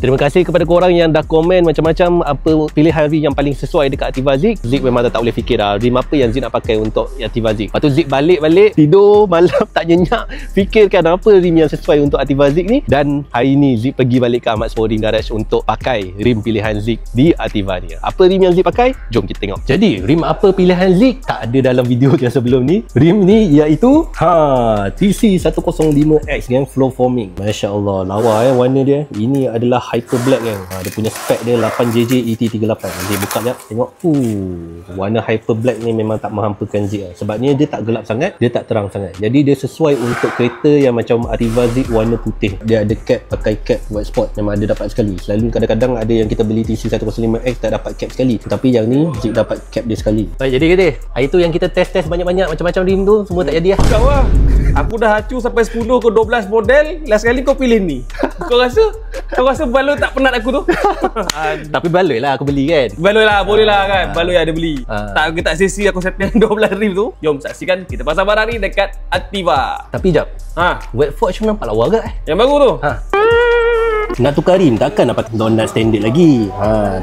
Terima kasih kepada korang yang dah komen macam-macam apa pilihan rim yang paling sesuai dekat Ativa Zik. Zik memang tak boleh fikir dah rim apa yang Zik nak pakai untuk Ativa Zik. Lepas tu Zik balik tidur malam tak nyenyak fikirkan apa rim yang sesuai untuk Ativa Zik ni, dan hari ni Zik pergi balik ke Ahmad Sporting Garage untuk pakai rim pilihan Zik di Ativa ni. Apa rim yang Zik pakai? Jom kita tengok. Jadi rim apa pilihan Zik tak ada dalam video yang sebelum ni. Rim ni iaitu TC105X yang flow forming. Masya Allah, lawa warna dia. Ini adalah Hyper Black kan. Dia punya spek dia 8JJ ET38. Nanti buka jap tengok. Warna Hyper Black ni memang tak menghampakan Zik lah. Sebabnya dia tak gelap sangat, dia tak terang sangat. Jadi dia sesuai untuk kereta yang macam Ativa Zik warna putih. Dia ada cap, pakai cap white spot, memang ada dapat sekali. Selalu kadang-kadang ada yang kita beli TC105X tak dapat cap sekali. Tapi yang ni Zik dapat cap dia sekali. Baik, jadi kata hari tu yang kita test banyak-banyak macam-macam rim tu semua tak jadi lah. Kau lah, aku dah acu sampai 10 ke 12 model. Last kali kau pilih ni. Kau rasa baloi tak penat aku tu? Tapi baloi lah aku beli kan. Baloi lah, boleh lah kan. Baloi ada beli. Tak sesi aku setting 12 rim tu. Jom saksikan kita pasang barang ni dekat Ativa. Tapi jap, Wet Forge nampak lawa agak Yang baru tu. Nak tukar rim takkan nak pakai donut standard lagi.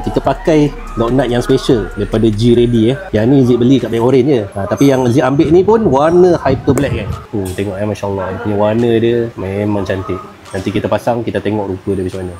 Kita pakai donut yang special daripada G Ready Yang ni Zik beli kat Bank Orange je. Tapi yang Zik ambil ni pun warna Hyper Black kan. Tengok Masya Allah, dia punya warna dia memang cantik. Nanti kita pasang, kita tengok rupa dia macam mana.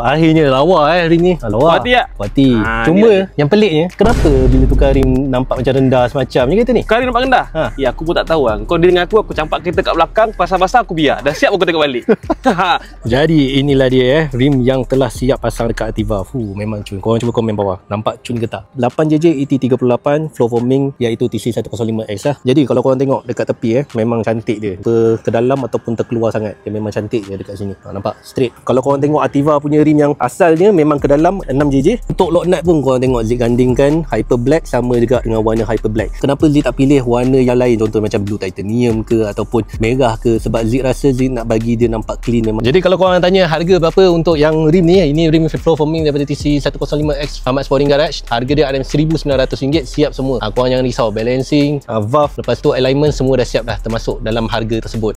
Akhirnya lawa rim ni. Lawa. Puas hati tak? Puas hati. Cuma yang peliknya, kenapa bila tukar rim nampak macam rendah semacam ni kata ni? Tukar rim nampak rendah? Ya aku pun tak tahu lah. Kau dengan aku campak kereta kat belakang, pasang-pasang aku biar. Dah siap aku tengok balik. Jadi inilah dia rim yang telah siap pasang dekat Ativa. Memang cun. Korang cuba komen bawah. Nampak cun ke tak? 8JJ ET38 flow forming iaitu TC105X lah. Jadi kalau korang tengok dekat tepi memang cantik dia. Ke dalam ataupun terkeluar sangat. Dia memang cantik dia dekat sini. Nampak? Straight. Kalau korang tengok Ativa punya rim yang asalnya memang ke dalam 6JJ. Untuk lock nut pun korang tengok Zik gandingkan Hyper Black sama juga dengan warna Hyper Black. Kenapa Zik tak pilih warna yang lain, contoh macam blue titanium ke ataupun merah ke? Sebab Zik rasa Zik nak bagi dia nampak clean memang. Jadi kalau korang tanya harga berapa untuk yang rim ni, ini rim flow forming daripada TC105X Ahmad Sporting Garage. Harga dia ada RM1,900, siap semua. Korang jangan risau, balancing, valve, lepas tu alignment semua dah siap dah, termasuk dalam harga tersebut.